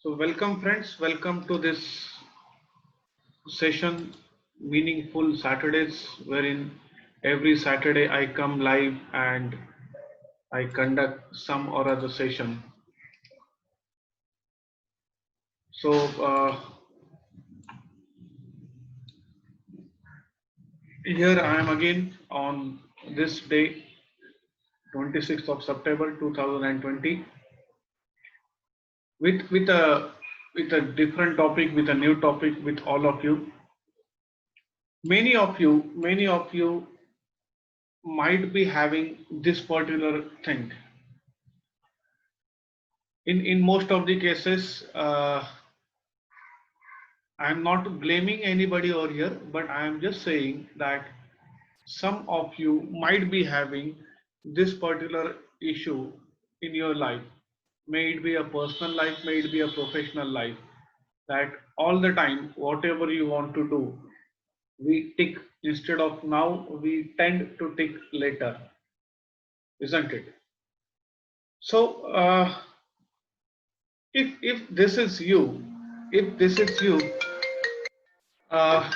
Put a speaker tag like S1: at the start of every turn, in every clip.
S1: So welcome friends, welcome to this session, Meaningful Saturdays, wherein every Saturday I come live and I conduct some or other session. So here I am again on this day, 26th of September 2020, with a different topic, with a new topic, with all of you. Many of you might be having this particular thing. In most of the cases, I'm not blaming anybody over here, but I am just saying that some of you might be having this particular issue in your life. May it be a personal life, may it be a professional life, that all the time, whatever you want to do, we tick instead of now, we tend to tick later, isn't it? So, if this is you, if this is you, uh,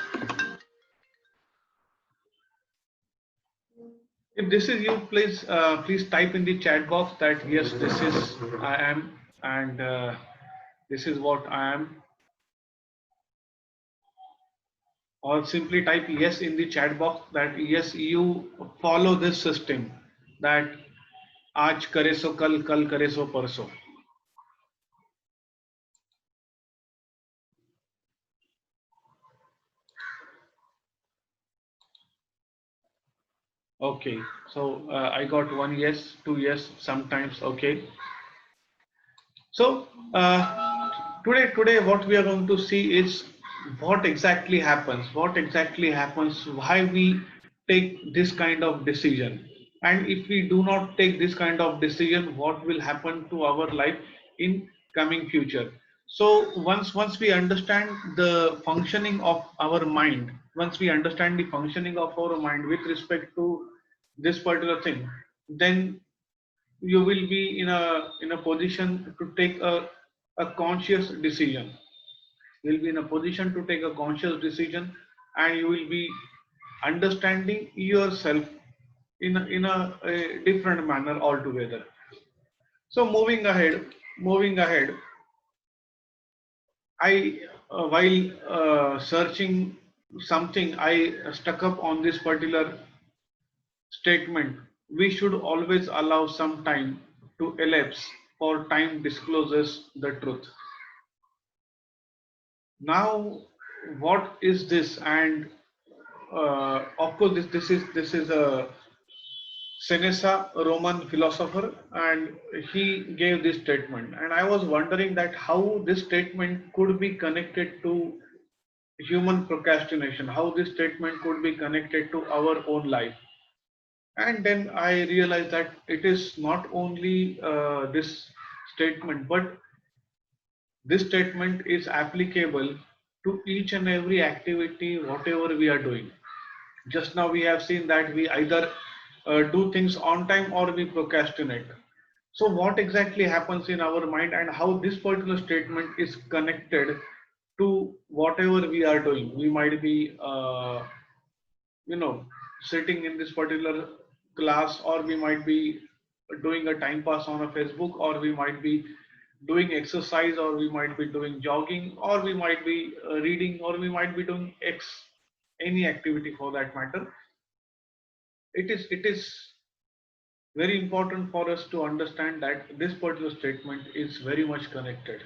S1: if this is you, please type in the chat box that yes, this is I am, and this is what I am, or simply type yes in the chat box that yes, you follow this system, that आज करे सो कल करे सो परसों. Okay, so I got one yes, two yes, sometimes. Okay, so today what we are going to see is what exactly happens, why we take this kind of decision, and if we do not take this kind of decision, what will happen to our life in coming future. So once we understand the functioning of our mind, once we understand the functioning of our mind with respect to this particular thing, then you will be in a position to take a conscious decision. You'll be in a position to take a conscious decision, and you will be understanding yourself in a different manner altogether. So moving ahead, I while searching something, I stuck up on this particular statement: we should always allow some time to elapse, for time discloses the truth. Now, what is this? And of course, this is a Seneca, a Roman philosopher, and he gave this statement. And I was wondering that how this statement could be connected to human procrastination, how this statement could be connected to our own life. And then I realized that it is not only this statement, but this statement is applicable to each and every activity, whatever we are doing. Just now we have seen that we either do things on time or we procrastinate. So what exactly happens in our mind, and how this particular statement is connected to whatever we are doing? We might be you know sitting in this particular class, or we might be doing a time pass on a Facebook, or we might be doing exercise, or we might be doing jogging, or we might be reading, or we might be doing any activity for that matter. It is very important for us to understand that this particular statement is very much connected.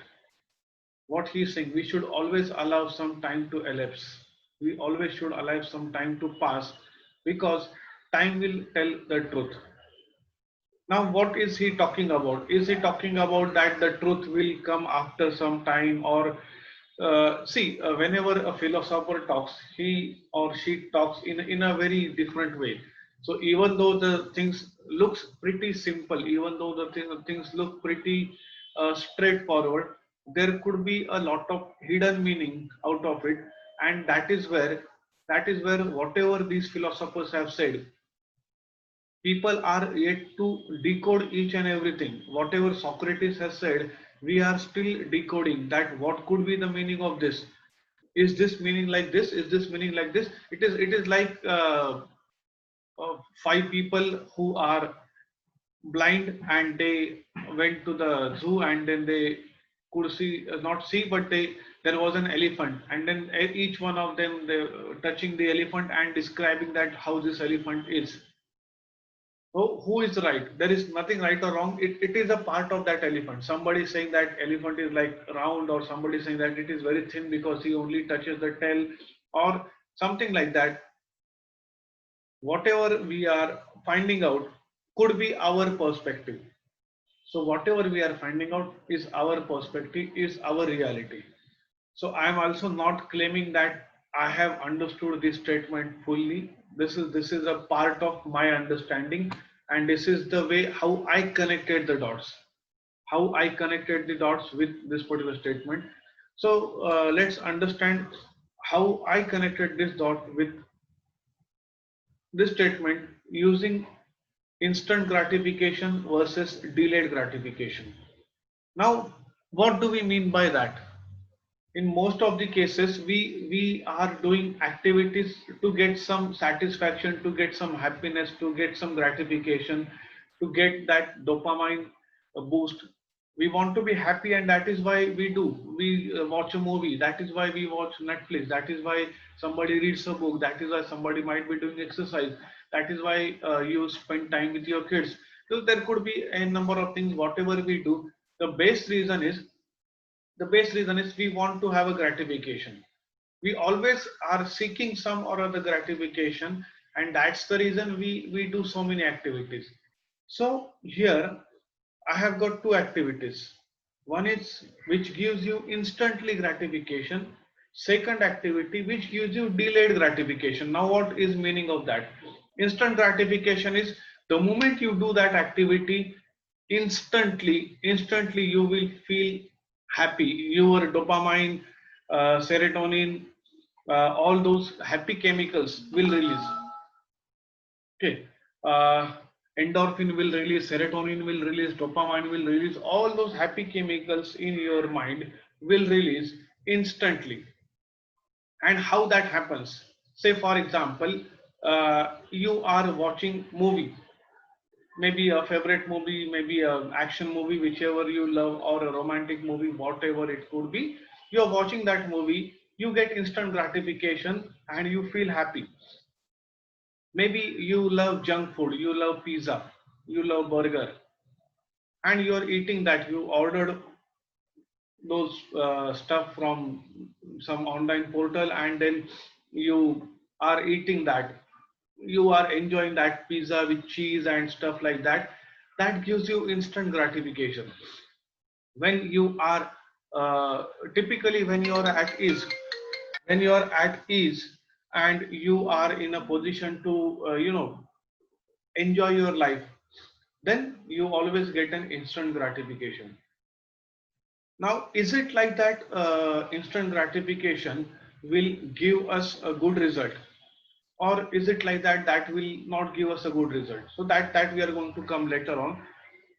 S1: What he is saying, we should always allow some time to elapse, we always should allow some time to pass, because time will tell the truth. Now, what is he talking about? Is he talking about that the truth will come after some time, or whenever a philosopher talks, he or she talks in a very different way. So even though the things looks pretty simple, even though the things look pretty straightforward, there could be a lot of hidden meaning out of it, and that is where whatever these philosophers have said, people are yet to decode each and everything. Whatever Socrates has said, we are still decoding that what could be the meaning of this. Is this meaning like this? Is this meaning like this? It is like five people who are blind and they went to the zoo, and then they could see, not see, but there was an elephant, and then each one of them, they touching the elephant and describing that how this elephant is. So who is right? There is nothing right or wrong. It is a part of that elephant. Somebody is saying that elephant is like round, or somebody is saying that it is very thin because he only touches the tail, or something like that. Whatever we are finding out could be our perspective. So whatever we are finding out is our perspective, is our reality. So I am also not claiming that I have understood this statement fully. This is a part of my understanding, and this is the way how I connected the dots. How I connected the dots with this particular statement. So let's understand how I connected this dot with this statement using instant gratification versus delayed gratification. Now, what do we mean by that? In most of the cases, we are doing activities to get some satisfaction, to get some happiness, to get some gratification, to get that dopamine boost. We want to be happy, and that is why we watch a movie, that is why we watch Netflix, that is why somebody reads a book, that is why somebody might be doing exercise, that is why you spend time with your kids. So there could be a number of things. Whatever we do, the base reason is we want to have a gratification. We always are seeking some or other gratification, and that's the reason we do so many activities. So here I have got two activities. One is which gives you instantly gratification. Second activity which gives you delayed gratification. Now what is meaning of that? Instant gratification is the moment you do that activity, instantly you will feel happy. Your dopamine, serotonin, all those happy chemicals will release. Okay. Endorphin will release, serotonin will release, dopamine will release, all those happy chemicals in your mind will release instantly. And how that happens? Say for example, you are watching movie, maybe a favorite movie, maybe a action movie, whichever you love, or a romantic movie, whatever it could be. You're watching that movie, you get instant gratification and you feel happy. Maybe you love junk food, you love pizza, you love burger, and you're eating that. You ordered those stuff from some online portal, and then you are eating that. You are enjoying that pizza with cheese and stuff like that. That gives you instant gratification. When you are typically when you are at ease, when you are at ease and you are in a position to enjoy your life, then you always get an instant gratification. Now, is it like that instant gratification will give us a good result, or is it like that will not give us a good result? So that we are going to come later on,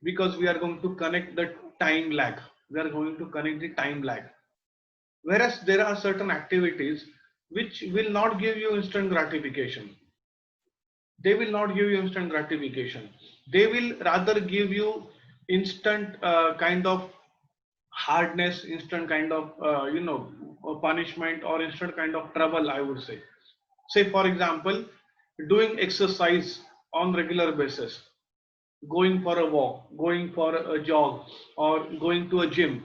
S1: because we are going to connect the time lag. We are going to connect the time lag. Whereas there are certain activities which will not give you instant gratification. They will not give you instant gratification. They will rather give you instant kind of hardness, instant kind of punishment, or instant kind of trouble, I would say. Say for example, doing exercise on regular basis, going for a walk, going for a jog, or going to a gym,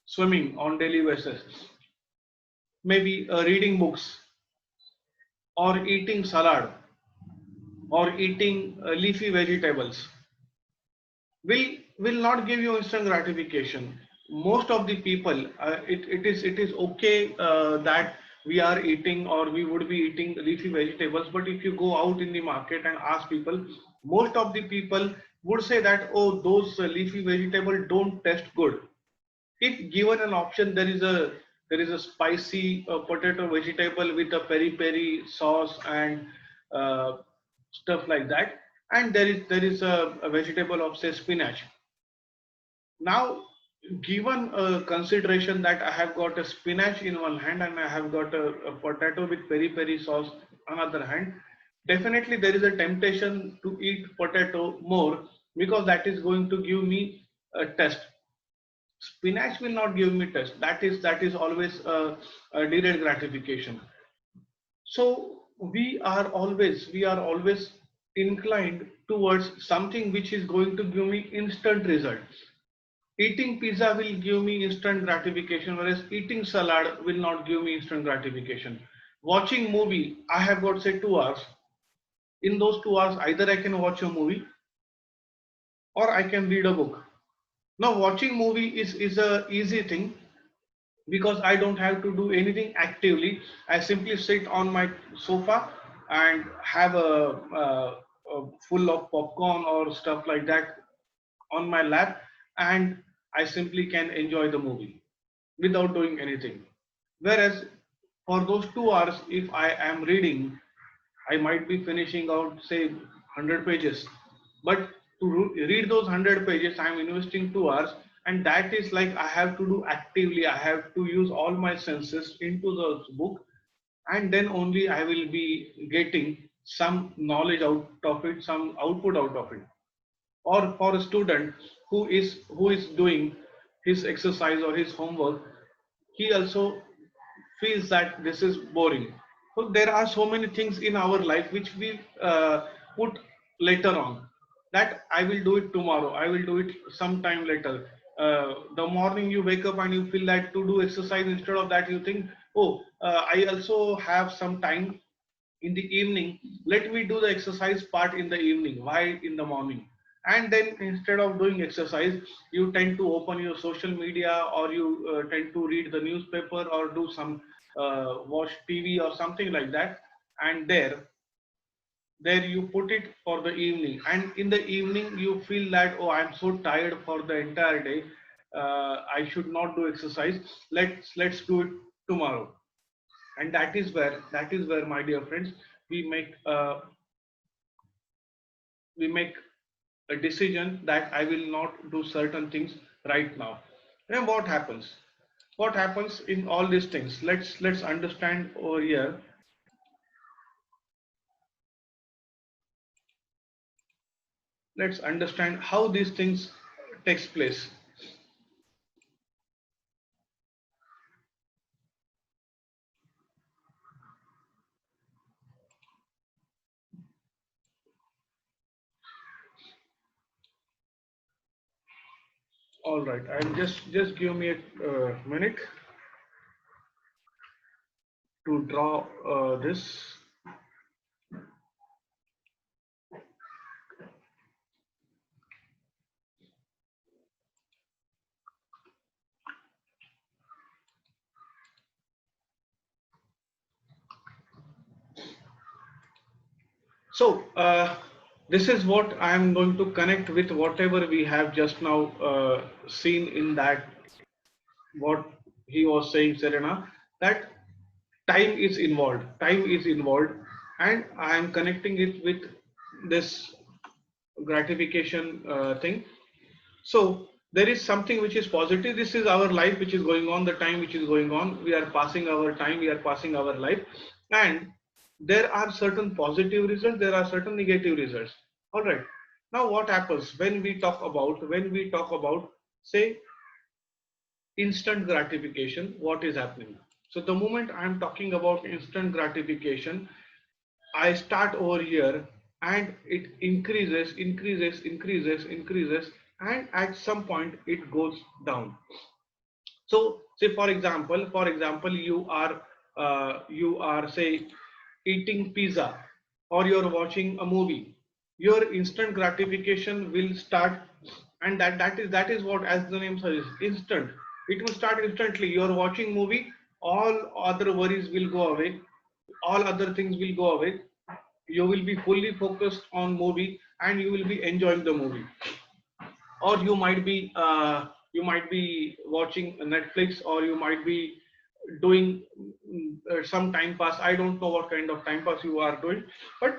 S1: swimming on daily basis, maybe reading books, or eating salad, or eating leafy vegetables will not give you instant gratification. Most of the people, it is okay that we are eating, or we would be eating leafy vegetables, but if you go out in the market and ask people, most of the people would say that, oh, those leafy vegetables don't taste good. If given an option, there is a spicy potato vegetable with a peri peri sauce and uh, stuff like that, and there is a vegetable of, say, spinach. Now, given a consideration that I have got a spinach in one hand and I have got a potato with peri peri sauce on other hand, definitely there is a temptation to eat potato more because that is going to give me a test. Spinach will not give me test. That is always a delayed gratification. So we are always inclined towards something which is going to give me instant results. Eating pizza will give me instant gratification, whereas eating salad will not give me instant gratification. Watching movie, I have got say 2 hours. In those 2 hours, either I can watch a movie or I can read a book. Now, watching movie is a easy thing because I don't have to do anything actively. I simply sit on my sofa and have a full of popcorn or stuff like that on my lap, and I simply can enjoy the movie without doing anything. Whereas for those 2 hours, if I am reading, I might be finishing out say 100 pages. But to read those 100 pages, I am investing 2 hours, and that is like I have to do actively. I have to use all my senses into the book, and then only I will be getting some knowledge out of it, some output out of it. Or for a student who is doing his exercise or his homework, he also feels that this is boring. So there are so many things in our life which we put later on, that I will do it tomorrow, I will do it sometime later. The morning you wake up and you feel that to do exercise, instead of that you think, oh, I also have some time in the evening, let me do the exercise part in the evening, why in the morning? And then instead of doing exercise, you tend to open your social media, or you tend to read the newspaper, or do some watch TV or something like that. And there you put it for the evening, and in the evening you feel that, oh, I'm so tired for the entire day, I should not do exercise, let's do it tomorrow. And that is where, my dear friends, we make we make a decision that I will not do certain things right now. Then what happens in all these things? Let's understand over here. Let's understand how these things takes place. All right, and just give me a minute to draw this. So this is what I am going to connect with whatever we have just now seen in that, what he was saying, Serena, that time is involved, and I am connecting it with this gratification thing. So there is something which is positive. This is our life which is going on, the time which is going on. We are passing our time, we are passing our life, and there are certain positive results, there are certain negative results. All right. Now, what happens when we talk about say instant gratification? What is happening? So the moment I am talking about instant gratification, I start over here, and it increases, and at some point it goes down. So say for example, you are say eating pizza, or you're watching a movie. Your instant gratification will start, and that is what, as the name says, instant. It will start instantly. You're watching movie, all other worries will go away, all other things will go away. You will be fully focused on movie, and you will be enjoying the movie. Or you might be watching Netflix, or you might be doing some time pass. I don't know what kind of time pass you are doing, but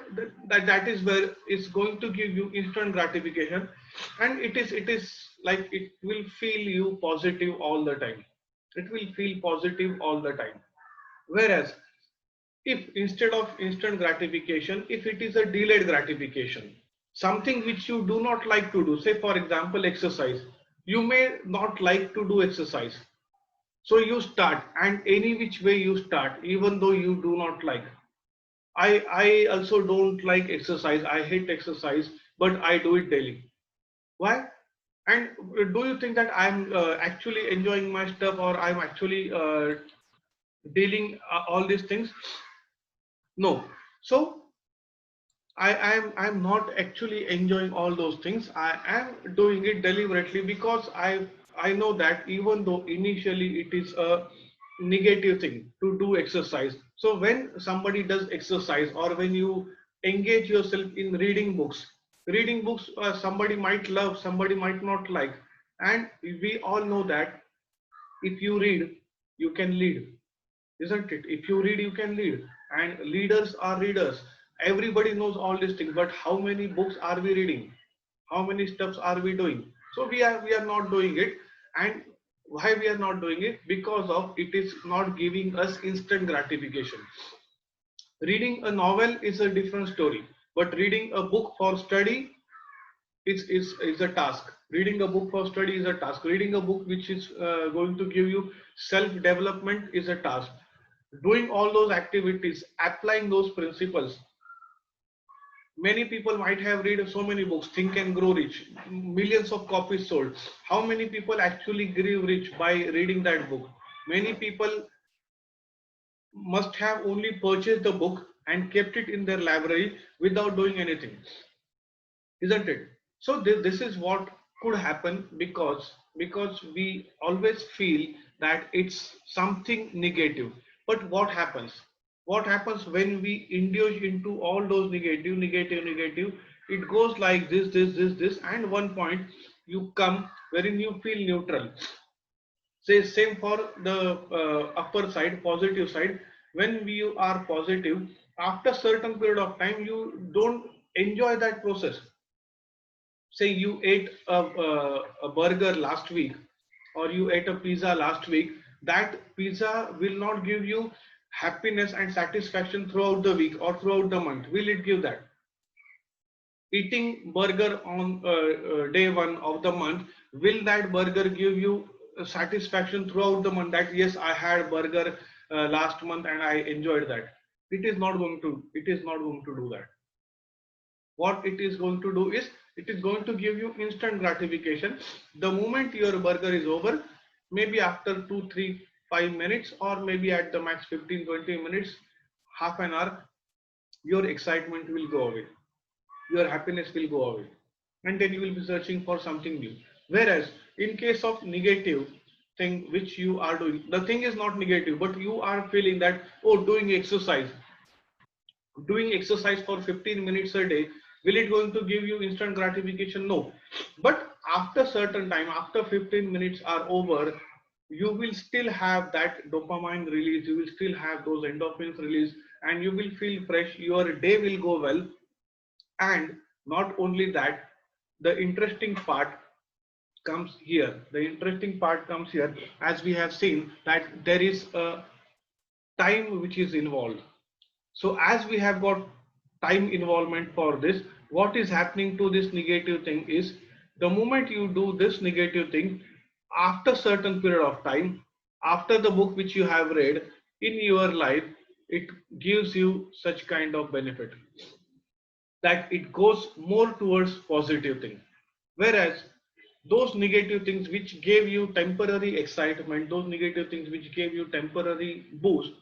S1: that is where it's going to give you instant gratification, and it is like it will feel you positive all the time. It will feel positive all the time. Whereas if instead of instant gratification, if it is a delayed gratification, something which you do not like to do, say for example exercise, you may not like to do exercise, so you start, and any which way you start, even though you do not like. I also don't like exercise. I hate exercise, but I do it daily. Why? And do you think that I'm actually enjoying my stuff, or I'm actually dealing all these things? No. So I'm not actually enjoying all those things. I am doing it deliberately because I know that even though initially it is a negative thing to do exercise. So when somebody does exercise, or when you engage yourself in reading books, somebody might love, somebody might not like, and we all know that if you read, you can lead, isn't it? If you read, you can lead, and leaders are readers. Everybody knows all these things, but how many books are we reading? How many steps are we doing? So we are not doing it. And why we are not doing it? Because of it is not giving us instant gratification. Reading a novel is a different story, but reading a book for study is a task. Reading a book for study is a task. Reading a book which is going to give you self development is a task. Doing all those activities, applying those principles. Many people might have read so many books, Think and Grow Rich, millions of copies sold. How many people actually grew rich by reading that book? Many people must have only purchased the book and kept it in their library without doing anything, isn't it? So this is what could happen, because we always feel that it's something negative. But what happens when we indulge into all those negative? It goes like this, and one point you come wherein you feel neutral. Say same for the upper side, positive side. When we are positive, after certain period of time you don't enjoy that process. Say you ate a burger last week, or you ate a pizza last week. That pizza will not give you happiness and satisfaction throughout the week or throughout the month. Will it give that? Eating burger on day one of the month, will that burger give you satisfaction throughout the month, that yes, I had burger last month and I enjoyed that? It is not going to do that. What it is going to do is, it is going to give you instant gratification. The moment your burger is over, maybe after 2 3 5 minutes, or maybe at the max 15 20 minutes, half an hour, your excitement will go away, your happiness will go away, and then you will be searching for something new. Whereas in case of negative thing which you are doing, the thing is not negative, but you are feeling that, oh, doing exercise for 15 minutes a day, will it going to give you instant gratification? No. But after certain time, after 15 minutes are over, you will still have that dopamine release, you will still have those endorphins release, and you will feel fresh, your day will go well. And not only that, the interesting part comes here, as we have seen that there is a time which is involved. So as we have got time involvement for this, what is happening to this negative thing is, the moment you do this negative thing, after certain period of time, after the book which you have read in your life, it gives you such kind of benefit that it goes more towards positive thing. Whereas those negative things which gave you temporary excitement, those negative things which gave you temporary boost,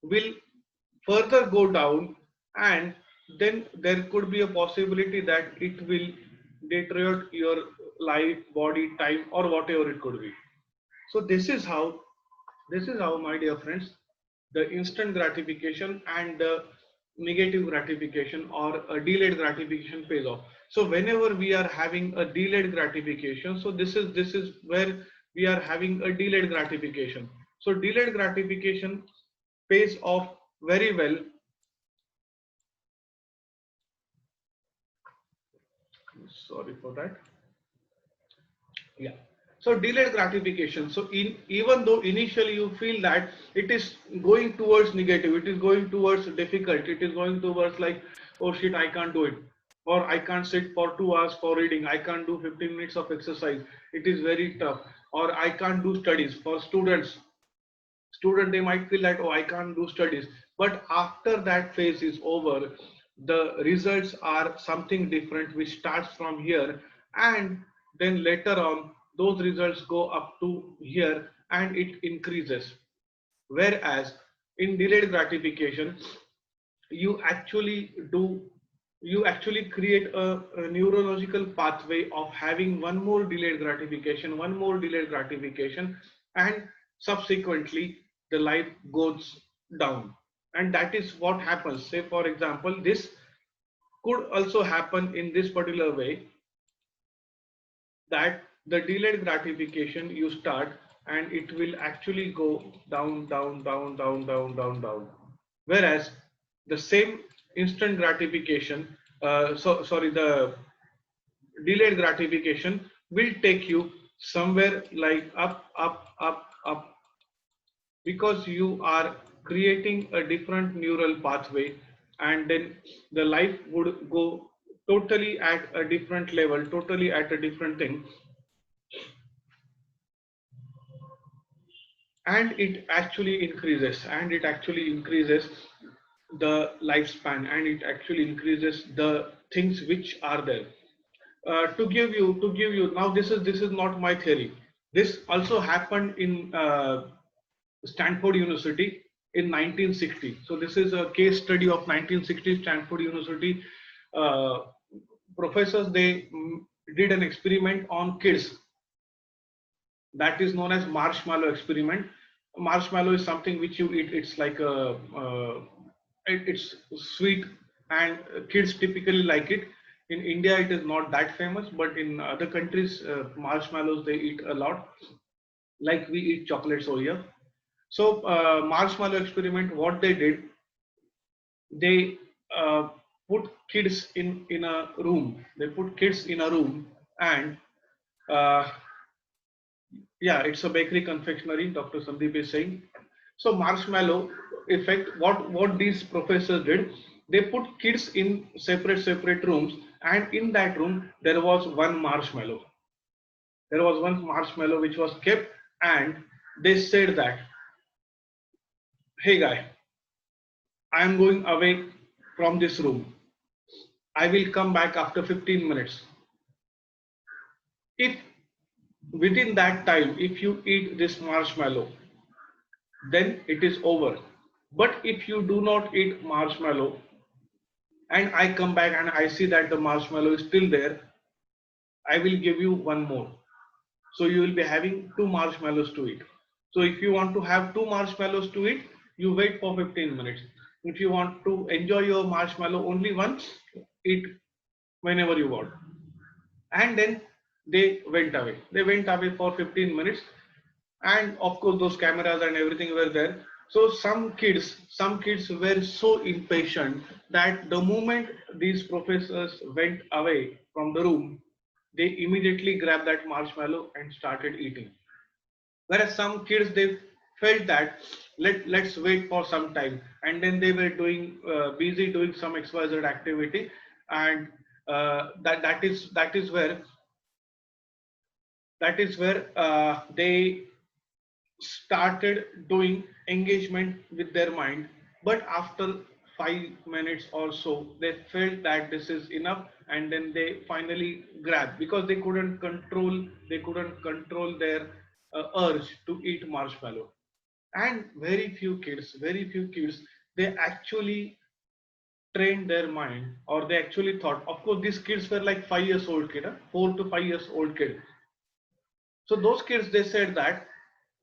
S1: will further go down, and then there could be a possibility that it will deteriorate your life, body, time, or whatever it could be. So this is how, my dear friends, the instant gratification and the negative gratification, or a delayed gratification, pays off. So whenever we are having a delayed gratification, so this is where we are having a delayed gratification. So delayed gratification pays off very well. Sorry for that. Yeah. So delayed gratification. So even though initially you feel that it is going towards negative, it is going towards difficult, it is going towards like, oh shit, I can't do it. Or I can't sit for 2 hours for reading. I can't do 15 minutes of exercise. It is very tough. Or I can't do studies. For student, they might feel like, oh, I can't do studies. But after that phase is over, the results are something different, which starts from here, and then later on those results go up to here and it increases. Whereas in delayed gratification, you actually do you actually create a neurological pathway of having one more delayed gratification, one more delayed gratification, and subsequently the life goes down. And that is what happens. Say for example, this could also happen in this particular way, that the delayed gratification you start and it will actually go down, down, down, down, down, down, down. Whereas the same instant gratification, sorry, the delayed gratification will take you somewhere like up, up, up, up, because you are creating a different neural pathway, and then the life would go totally at a different level, totally at a different thing, and it actually increases, the lifespan, and it actually increases the things which are there. To give you now, this is not my theory. This also happened in Stanford University in 1960. So this is a case study of 1960 Stanford University. uh, Professors, they did an experiment on kids, that is known as marshmallow experiment. Marshmallow is something which you eat. It's like it's sweet, and kids typically like it. In India, it is not that famous, but in other countries, marshmallows they eat a lot, like we eat chocolates over here. So, marshmallow experiment, what they did, they put kids in a room. They put kids in a room, and uh, yeah, it's a bakery confectionery, Dr. Sandeep is saying. So marshmallow effect, what these professors did, they put kids in separate rooms, and in that room there was one marshmallow. There was one marshmallow which was kept, and they said that, hey guy, I am going away from this room. I will come back after 15 minutes. If within that time, if you eat this marshmallow, then it is over. But if you do not eat marshmallow, and I come back and I see that the marshmallow is still there, I will give you one more. So you will be having two marshmallows to eat. So if you want to have two marshmallows to eat, you wait for 15 minutes. If you want to enjoy your marshmallow only once, eat whenever you want. And then they went away. They went away for 15 minutes, and of course those cameras and everything were there. So some kids were so impatient that the moment these professors went away from the room, they immediately grabbed that marshmallow and started eating. Whereas some kids, they felt that let's wait for some time, and then they were doing busy doing some XYZ activity, and that is where they started doing engagement with their mind. But after 5 minutes or so, they felt that this is enough, and then they finally grabbed, because they couldn't control their urge to eat marshmallow. And very few kids, they actually trained their mind, or they actually thought, of course these kids were like 5 years old kid, 4 to 5 years old kid. So those kids, they said that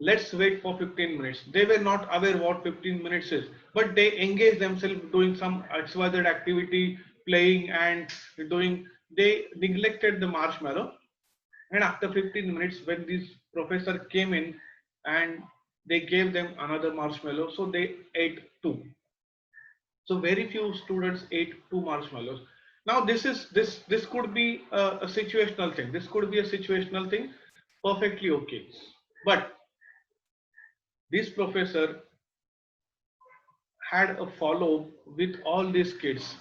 S1: let's wait for 15 minutes. They were not aware what 15 minutes is, but they engaged themselves doing some XYZ activity, playing and doing. They neglected the marshmallow, and after 15 minutes, when this professor came in and they gave them another marshmallow, so they ate two. So very few students ate two marshmallows. Now this could be a situational thing. This could be a situational thing, perfectly okay. But this professor had a follow with all these kids.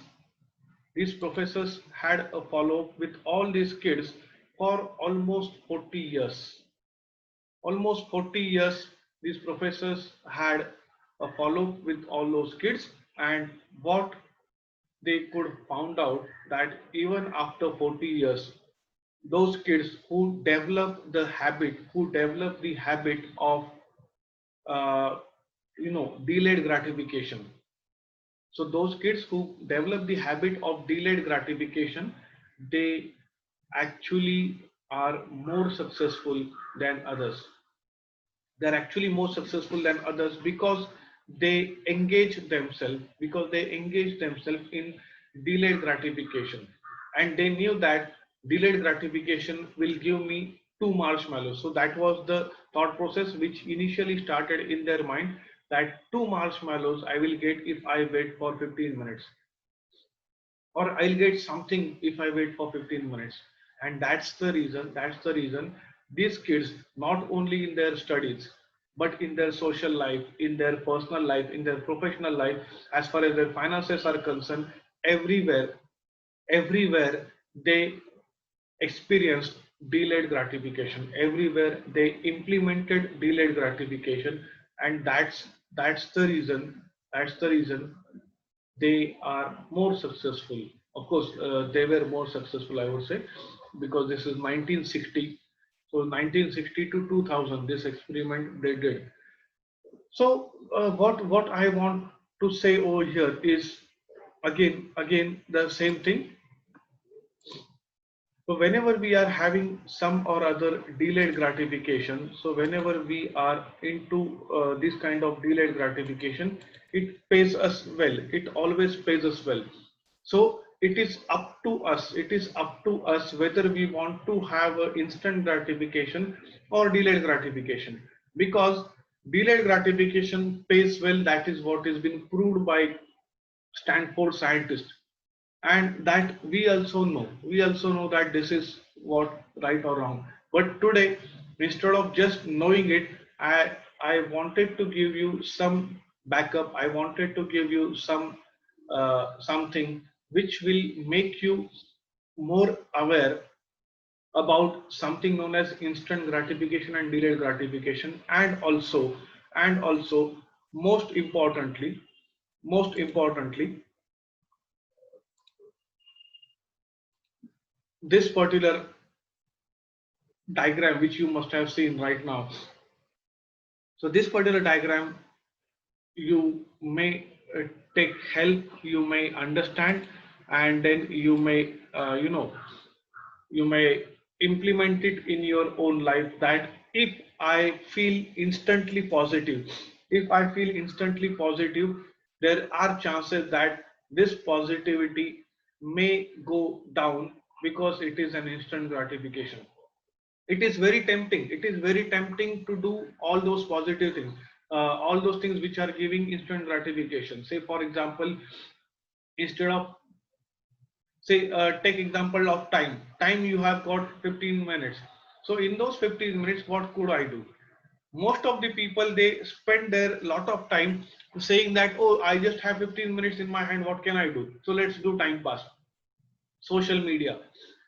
S1: These professors had a follow with all these kids for almost 40 years. Almost 40 years, these professors had a follow with all those kids, and what they could found out that even after 40 years, those kids who develop the habit of uh, delayed gratification. So those kids who develop the habit of delayed gratification, they actually are more successful than others. They're actually more successful than others because they engage themselves in delayed gratification, and they knew that delayed gratification will give me two marshmallows. So that was the thought process which initially started in their mind, that two marshmallows I will get if I wait for 15 minutes, or I'll get something if I wait for 15 minutes. And that's the reason these kids, not only in their studies, but in their social life, in their personal life, in their professional life, as far as their finances are concerned, everywhere, everywhere they experienced delayed gratification. Everywhere they implemented delayed gratification, and that's the reason they are more successful. Of course, they were more successful, I would say, because this is 1960. So 1960 to 2000, this experiment they did. So what I want to say over here is, again the same thing. So whenever we are having some or other delayed gratification, so whenever we are into this kind of delayed gratification, it pays us well. It always pays us well. So it is up to us. It is up to us whether we want to have a instant gratification or delayed gratification. Because delayed gratification pays well. That is what has been proved by Stanford scientists, and that we also know that this is what right or wrong. But today, instead of just knowing it, I wanted to give you some backup. I wanted to give you something which will make you more aware about something known as instant gratification and delayed gratification. And also most importantly, this particular diagram which you must have seen right now. So this particular diagram, you may take help, you may understand, and then you may implement it in your own life. That if I feel instantly positive, there are chances that this positivity may go down because it is an instant gratification. It is very tempting to do all those positive things, all those things which are giving instant gratification. Say for example, instead of, say, take example of time. You have got 15 minutes. So in those 15 minutes, what could I do? Most of the people, they spend their lot of time saying that, oh, I just have 15 minutes in my hand, what can I do? So let's do time pass, social media.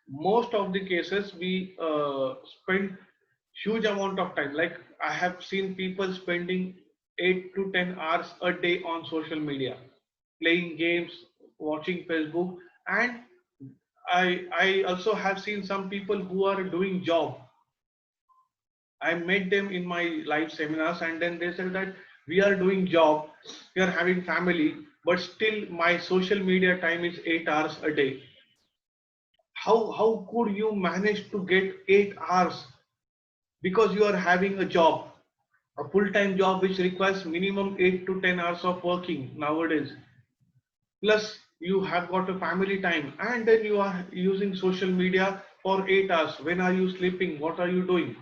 S1: Most of the cases we spend huge amount of time. Like, I have seen people spending 8 to 10 hours a day on social media, playing games, watching Facebook. And I also have seen some people who are doing job. I met them in my live seminars, and then they said that we are doing job, we are having family, but still my social media time is 8 hours a day. How could you manage to get 8 hours? Because you are having a job, a full-time job which requires minimum 8 to 10 hours of working nowadays. Plus you have got a family time, and then you are using social media for 8 hours. When are you sleeping? What are you doing?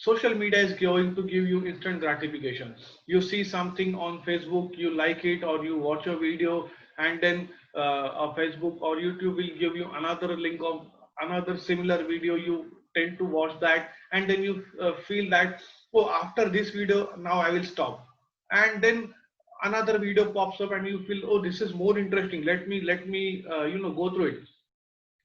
S1: social media is going to give you instant gratification. You see something on Facebook, you like it, or you watch a video, and then a Facebook or YouTube will give you another link of another similar video. You tend to watch that, and then you feel that, oh, after this video now I will stop, and then another video pops up and you feel, oh, this is more interesting, let me go through it.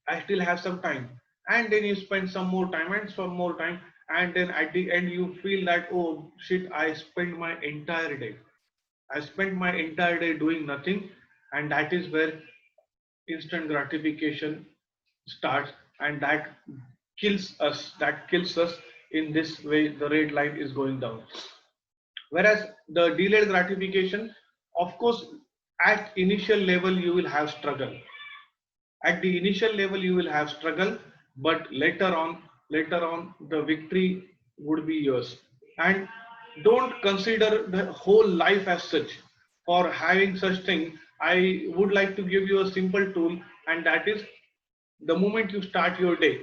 S1: I still have some time. And then you spend some more time and some more time. And then at the end, you feel that, oh shit, I spent my entire day. I spent my entire day doing nothing. And that is where instant gratification starts. And that kills us. That kills us. In this way, the red line is going down. Whereas the delayed gratification, of course, at initial level, you will have struggle. At the initial level you will have struggle, but later on the victory would be yours. And don't consider the whole life as such. For having such thing, I would like to give you a simple tool, and that is, the moment you start your day,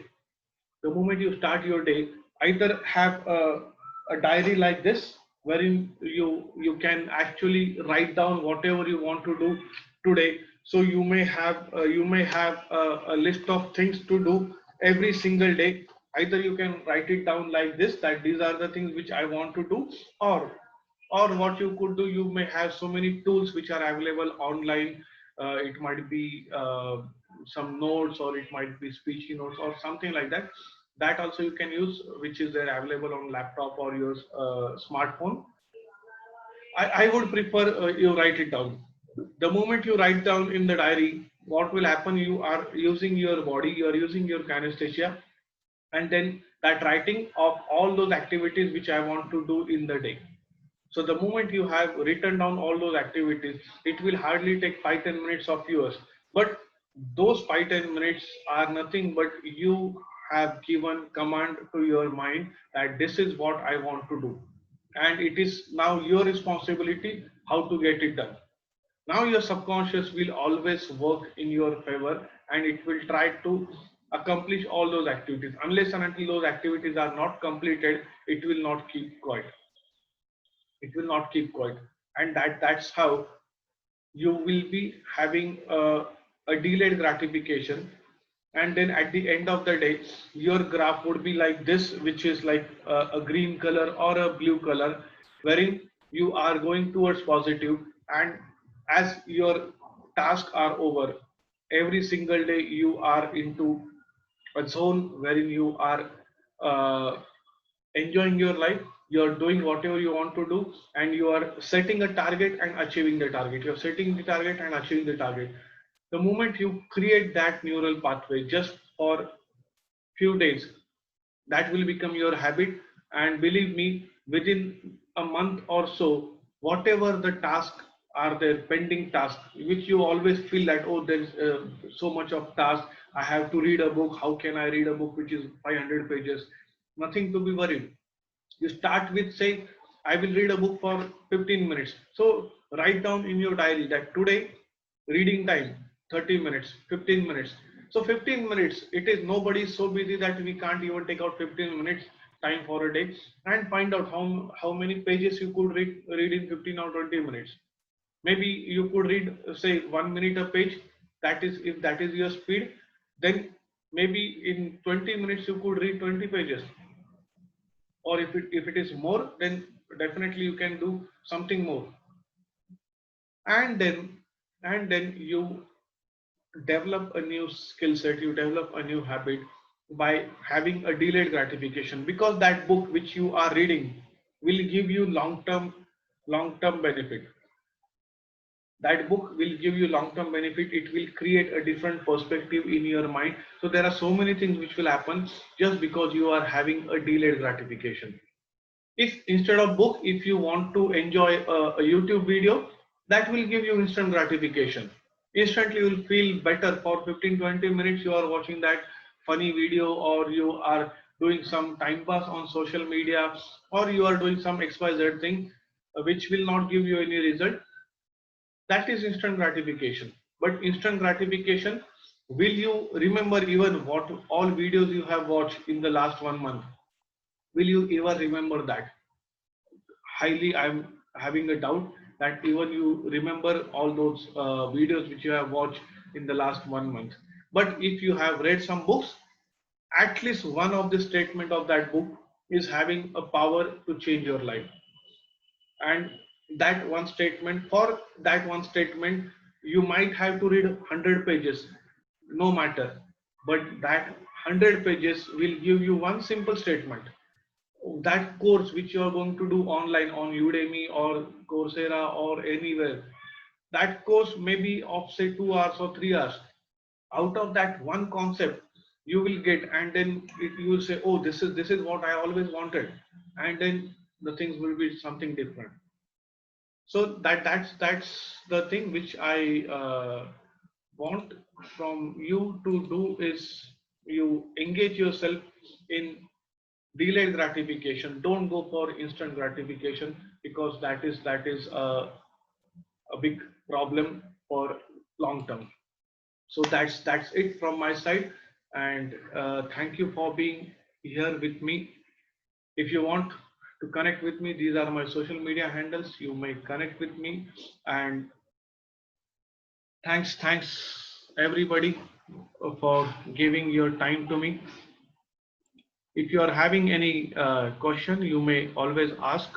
S1: either have a diary like this, wherein you can actually write down whatever you want to do today. So you may have a list of things to do every single day. Either you can write it down like this, that these are the things which I want to do, or what you could do, you may have so many tools which are available online. It might be some notes, or it might be speech notes or something like that. That also you can use, which is there available on laptop or your smartphone. I would prefer you write it down. The moment you write down in the diary, what will happen, you are using your body, you are using your kinesthesia, and then that writing of all those activities which I want to do in the day. So the moment you have written down all those activities, it will hardly take 5-10 minutes of yours. But those 5-10 minutes are nothing but you have given command to your mind that this is what I want to do. And it is now your responsibility how to get it done. Now your subconscious will always work in your favor, and it will try to accomplish all those activities. Unless and until those activities are not completed, it will not keep quiet. It will not keep quiet. And that's how you will be having a delayed gratification. And then at the end of the day, your graph would be like this, which is like a green color or a blue color, wherein you are going towards positive. And as your tasks are over, every single day you are into a zone wherein you are uh, enjoying your life, you are doing whatever you want to do, and you are setting a target and achieving the target. You are setting the target and achieving the target. The moment you create that neural pathway just for few days, that will become your habit. And believe me, within a month or so, whatever the task are there, pending task, which you always feel that, oh, there is so much of task, I have to read a book, how can I read a book which is 500 pages? Nothing to be worried. You start with saying, I will read a book for 15 minutes. So write down in your diary that today reading time 30 minutes, 15 minutes. So 15 minutes, it is, nobody is so busy that we can't even take out 15 minutes time for a day. And find out how many pages you could read in 15 or 20 minutes. Maybe you could read, say, 1 minute a page. That is, if that is your speed, then maybe in 20 minutes you could read 20 pages. Or if it is more, then definitely you can do something more. And then you develop a new skill set, you develop a new habit by having a delayed gratification, because that book which you are reading will give you long term benefit. That book will give you long-term benefit. It will create a different perspective in your mind. So there are so many things which will happen just because you are having a delayed gratification. If instead of book, if you want to enjoy a YouTube video, that will give you instant gratification. Instantly you will feel better. For 15-20 minutes you are watching that funny video, or you are doing some time pass on social media, or you are doing some XYZ thing which will not give you any result. That is instant gratification. But instant gratification, will you remember even what all videos you have watched in the last 1 month? will you ever remember that? Highly, I'm having a doubt that even you remember all those videos which you have watched in the last 1 month. But if you have read some books, at least one of the statement of that book is having a power to change your life. And that one statement, for that one statement, you might have to read 100 pages, no matter. But that 100 pages will give you one simple statement. That course which you are going to do online on Udemy or Coursera or anywhere, that course may be of say 2 hours or 3 hours. Out of that one concept you will get, and then you will say, oh, this is what I always wanted, and then the things will be something different. So that's the thing which I want from you to do, is you engage yourself in delayed gratification. Don't go for instant gratification, because that is a big problem for long term. So that's it from my side, and thank you for being here with me. If you want to connect with me, these are my social media handles. You may connect with me, and thanks everybody for giving your time to me. If you are having any question, you may always ask.